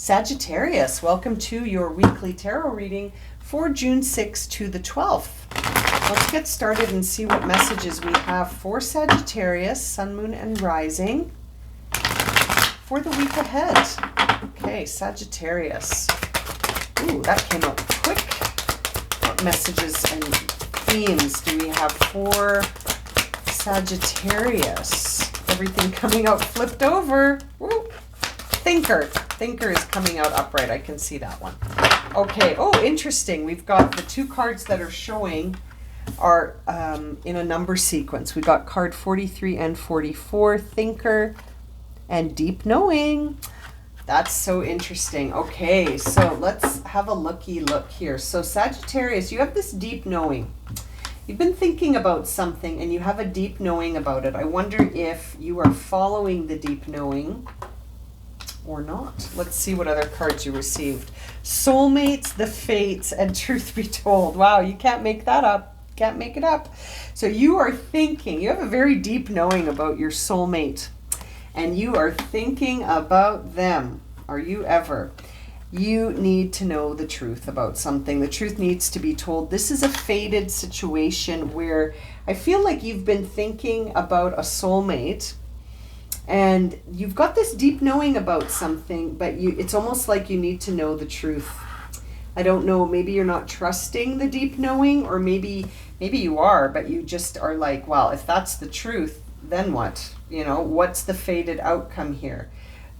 Sagittarius, welcome to your weekly tarot reading for June 6th to the 12th. Let's get started and see what messages we have for Sagittarius, Sun, Moon, and Rising for the week ahead. Okay, Sagittarius. Ooh, that came out quick. What messages and themes do we have for Sagittarius? Everything coming out flipped over. Woo. Thinker is coming out upright. I can see that one. Okay. Oh, interesting. We've got the two cards that are showing are in a number sequence. We got card 43 and 44, Thinker and Deep Knowing. That's so interesting. Okay, so let's have a look here. So Sagittarius, you have this deep knowing. You've been thinking about something and you have a deep knowing about it. I wonder if you are following the deep knowing or not. Let's see what other cards you received. Soulmates, the Fates, and Truth Be Told. Wow, you can't make that up. Can't make it up. So you are thinking, you have a very deep knowing about your soulmate, and you are thinking about them. Are you ever? You need to know the truth about something. The truth needs to be told. This is a fated situation where I feel like you've been thinking about a soulmate and you've got this deep knowing about something, but it's almost like you need to know the truth. I don't know, maybe you're not trusting the deep knowing, or maybe you are, but you just are like, well, if that's the truth, then what? You know, what's the fated outcome here?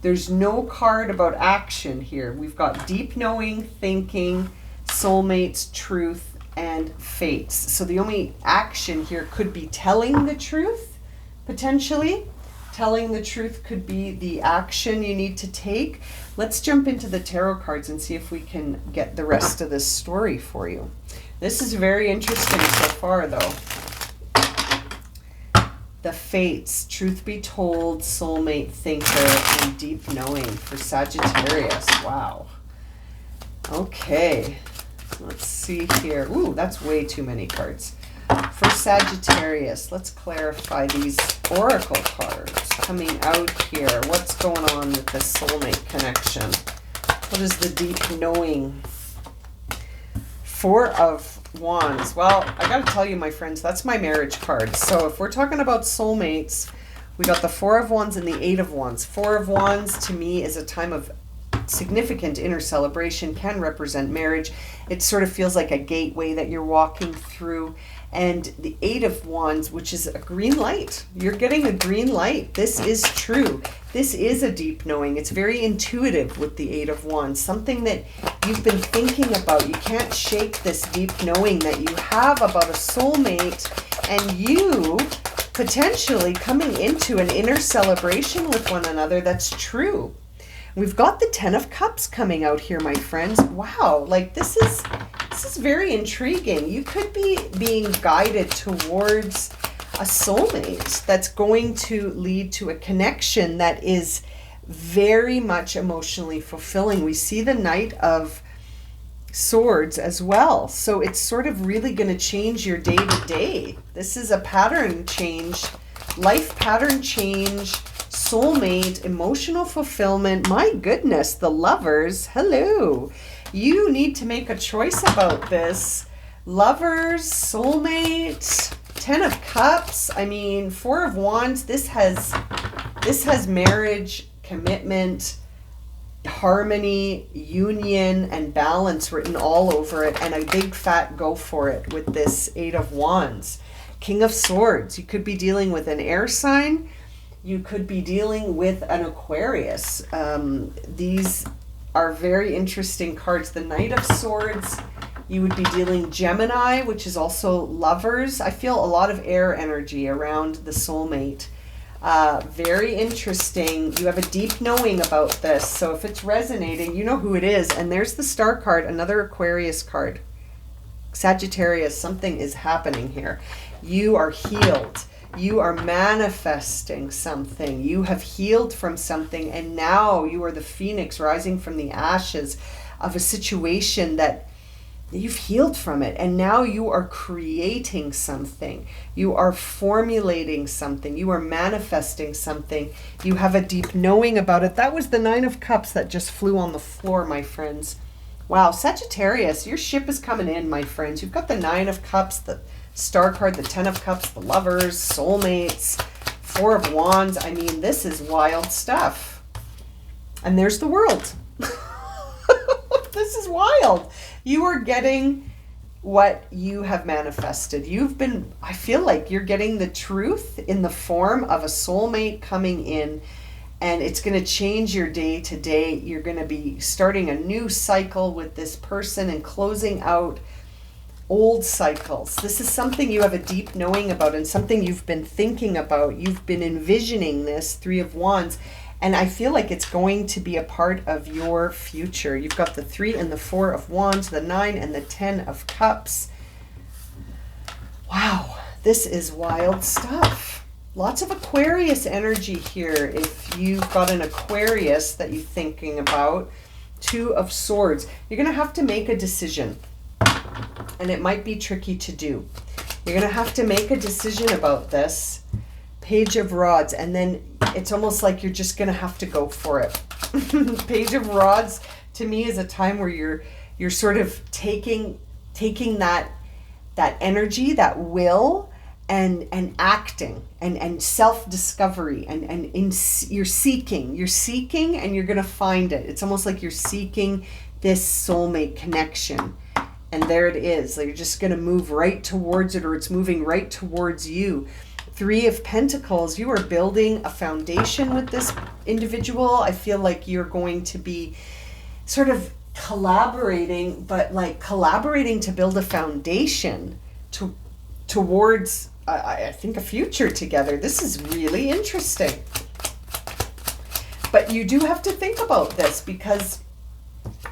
There's no card about action here. We've got deep knowing, thinking, soulmates, truth, and fates. So the only action here could be telling the truth, potentially. Telling the truth could be the action you need to take. Let's jump into the tarot cards and see if we can get the rest of this story for you. This is very interesting so far, though. The Fates, Truth Be Told, Soulmate, Thinker, and Deep Knowing for Sagittarius. Wow. Okay. Let's see here. Ooh, that's way too many cards. For Sagittarius, let's clarify these oracle cards coming out here. What's going on with this soulmate connection? What is the deep knowing? Four of Wands. Well, I got to tell you, my friends, that's my marriage card. So if we're talking about soulmates, we got the Four of Wands and the Eight of Wands. Four of Wands to me is a time of significant inner celebration, can represent marriage. It sort of feels like a gateway that you're walking through. And the Eight of Wands, which is a green light. You're getting a green light. This is true. This is a deep knowing. It's very intuitive with the Eight of Wands. Something that you've been thinking about. You can't shake this deep knowing that you have about a soulmate, and you potentially coming into an inner celebration with one another that's true. We've got the Ten of Cups coming out here, my friends. Wow, like this is very intriguing. You could be being guided towards a soulmate that's going to lead to a connection that is very much emotionally fulfilling. We see the Knight of Swords as well. So it's sort of really going to change your day to day. This is a pattern change, life pattern change, soulmate, emotional fulfillment. My goodness, the Lovers, hello. You need to make a choice about this. Lovers, soulmate, Ten of Cups. I mean, Four of Wands, this has marriage, commitment, harmony, union, and balance written all over it, and a big fat go for it with this Eight of Wands. King of Swords, you could be dealing with an air sign. You could be dealing with an Aquarius. These are very interesting cards. The Knight of Swords, you would be dealing Gemini, which is also Lovers. I feel a lot of air energy around the soulmate. Very interesting. You have a deep knowing about this. So if it's resonating, you know who it is. And there's the Star card, another Aquarius card. Sagittarius, something is happening here. You are healed. You are manifesting something. You have healed from something, and now you are the phoenix rising from the ashes of a situation that you've healed from it, and now you are creating something. You are formulating something. You are manifesting something. You have a deep knowing about it. That was the Nine of Cups that just flew on the floor, my friends. Wow, Sagittarius, your ship is coming in, my friends. You've got the Nine of Cups, the Star card, the Ten of Cups, the Lovers, Soulmates, Four of Wands. I mean, this is wild stuff. And there's the World. This is wild. You are getting what you have manifested. I feel like you're getting the truth in the form of a soulmate coming in, and it's going to change your day to day. You're going to be starting a new cycle with this person and closing out old cycles. This is something you have a deep knowing about and something you've been thinking about. You've been envisioning this Three of Wands, and I feel like it's going to be a part of your future. You've got the 3 and the 4 of Wands, the 9 and the 10 of Cups. Wow, this is wild stuff. Lots of Aquarius energy here. If you've got an Aquarius that you're thinking about, 2 of Swords. You're going to have to make a decision, and it might be tricky to do. You're going to have to make a decision about this. Page of Rods, and then it's almost like you're just going to have to go for it. Page of Rods to me is a time where you're sort of taking that energy, that will, and acting and self-discovery and you're seeking and you're going to find it. It's almost like you're seeking this soulmate connection. And there it is. Like you're just going to move right towards it, or it's moving right towards you. 3 of Pentacles, you are building a foundation with this individual. I feel like you're going to be sort of collaborating, but like collaborating to build a foundation towards, I think, a future together. This is really interesting. But you do have to think about this, because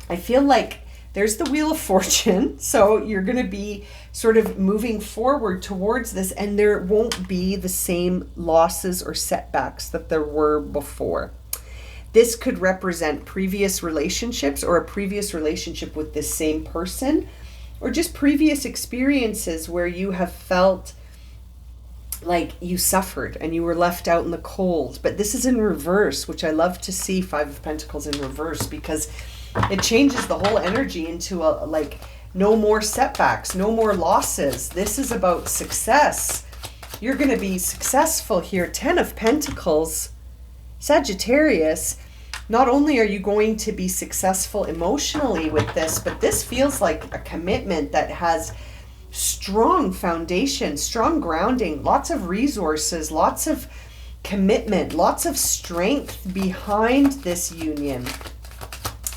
I feel like there's the Wheel of Fortune. So you're going to be sort of moving forward towards this, and there won't be the same losses or setbacks that there were before. This could represent previous relationships, or a previous relationship with this same person, or just previous experiences where you have felt like you suffered and you were left out in the cold. But this is in reverse, which I love to see, 5 of Pentacles in reverse, because it changes the whole energy into a like no more setbacks, no more losses. This is about success. You're going to be successful here. 10 of Pentacles, Sagittarius. Not only are you going to be successful emotionally with this, but this feels like a commitment that has strong foundation, strong grounding, lots of resources, lots of commitment, lots of strength behind this union.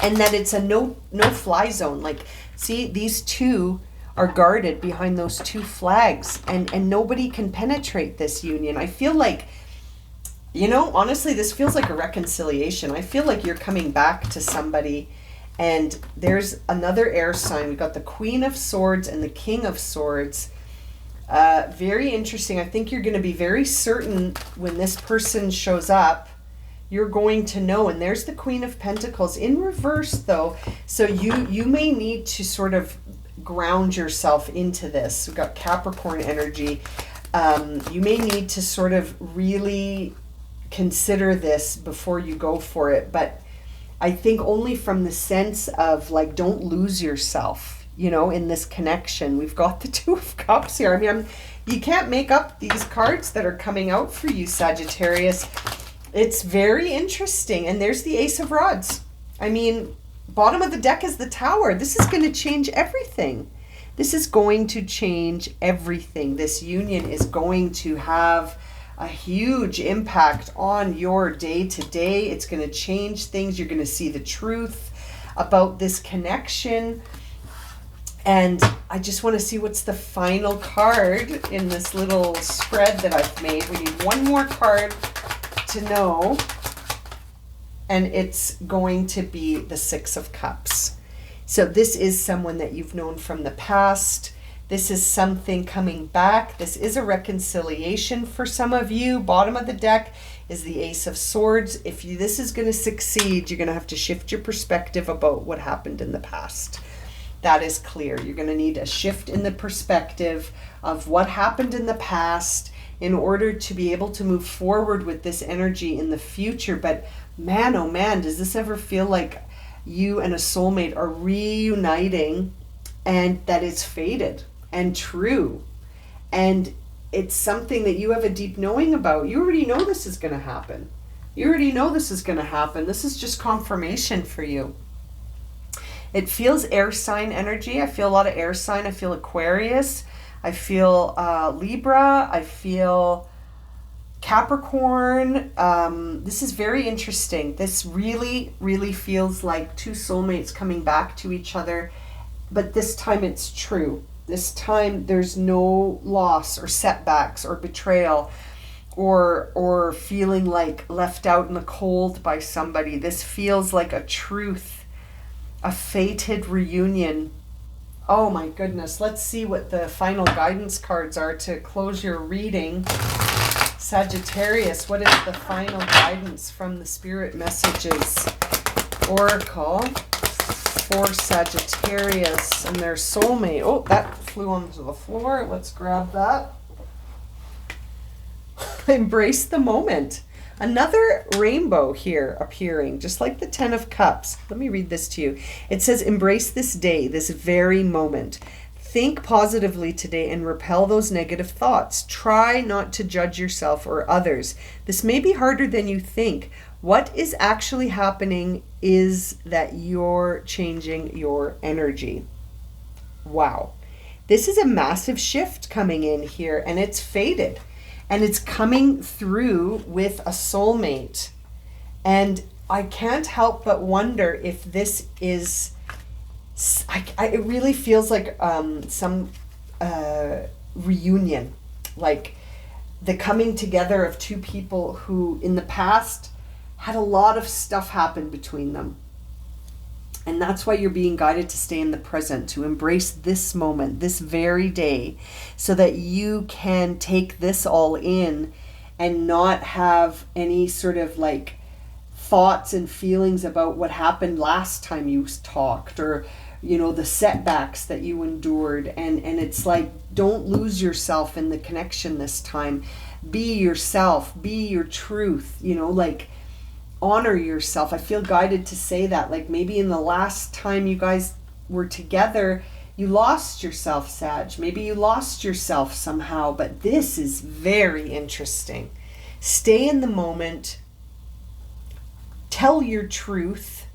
And that it's a no-fly zone. Like, see, these two are guarded behind those 2 flags, and nobody can penetrate this union. I feel like, you know, honestly, this feels like a reconciliation. I feel like you're coming back to somebody, and there's another air sign. We've got the Queen of Swords and the King of Swords. Very interesting. I think you're going to be very certain when this person shows up. You're going to know. And there's the Queen of Pentacles in reverse, though. So you may need to sort of ground yourself into this. We've got Capricorn energy. You may need to sort of really consider this before you go for it. But I think only from the sense of, like, don't lose yourself, you know, in this connection. We've got the 2 of Cups here. I mean, you can't make up these cards that are coming out for you, Sagittarius. It's very interesting. And there's the Ace of Rods. I mean, bottom of the deck is the Tower. This is going to change everything. This is going to change everything. This union is going to have a huge impact on your day-to-day. It's going to change things. You're going to see the truth about this connection. And I just want to see what's the final card in this little spread that I've made. We need one more card to know, and it's going to be the 6 of Cups. So this is someone that you've known from the past. This is something coming back. This is a reconciliation for some of you. Bottom of the deck is the Ace of Swords. If this is going to succeed, you're going to have to shift your perspective about what happened in the past. that is clear. You're going to need a shift in the perspective of what happened in the past in order to be able to move forward with this energy in the future. But man, oh man, does this ever feel like you and a soulmate are reuniting, and that it's fated and true, and it's something that you have a deep knowing about. You already know this is going to happen. You already know this is going to happen. This is just confirmation for you. It feels air sign energy. I feel a lot of air sign. I feel Aquarius. I feel Libra. I feel Capricorn. This is very interesting. This really, really feels like two soulmates coming back to each other. But this time it's true. This time there's no loss or setbacks or betrayal or feeling like left out in the cold by somebody. This feels like a truth, a fated reunion. Oh my goodness. Let's see what the final guidance cards are to close your reading. Sagittarius, what is the final guidance from the Spirit Messages Oracle for Sagittarius and their soulmate? Oh, that flew onto the floor. Let's grab that. Embrace the moment. Another rainbow here appearing, just like the 10 of Cups. Let me read this to you. It says, embrace this day, this very moment. Think positively today and repel those negative thoughts. Try not to judge yourself or others. This may be harder than you think. What is actually happening is that you're changing your energy. Wow. This is a massive shift coming in here, and it's fated. And it's coming through with a soulmate. And I can't help but wonder if this is... it really feels like some reunion. Like the coming together of two people who in the past had a lot of stuff happen between them. And that's why you're being guided to stay in the present, to embrace this moment, this very day, so that you can take this all in and not have any sort of like thoughts and feelings about what happened last time you talked, or, you know, the setbacks that you endured. And it's like, don't lose yourself in the connection this time. Be yourself, be your truth, you know, like, honor yourself. I feel guided to say that. Like maybe in the last time you guys were together, you lost yourself, Sag. Maybe you lost yourself somehow, but this is very interesting. Stay in the moment. Tell your truth.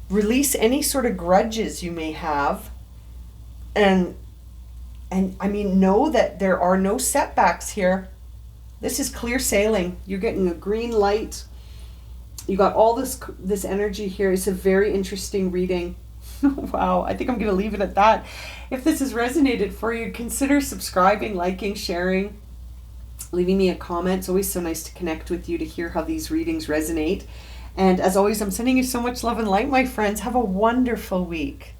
Release any sort of grudges you may have. And I mean, know that there are no setbacks here. This is clear sailing. You're getting a green light. You got all this energy here. It's a very interesting reading. Wow, I think I'm going to leave it at that. If this has resonated for you, consider subscribing, liking, sharing, leaving me a comment. It's always so nice to connect with you, to hear how these readings resonate. And as always, I'm sending you so much love and light, my friends. Have a wonderful week.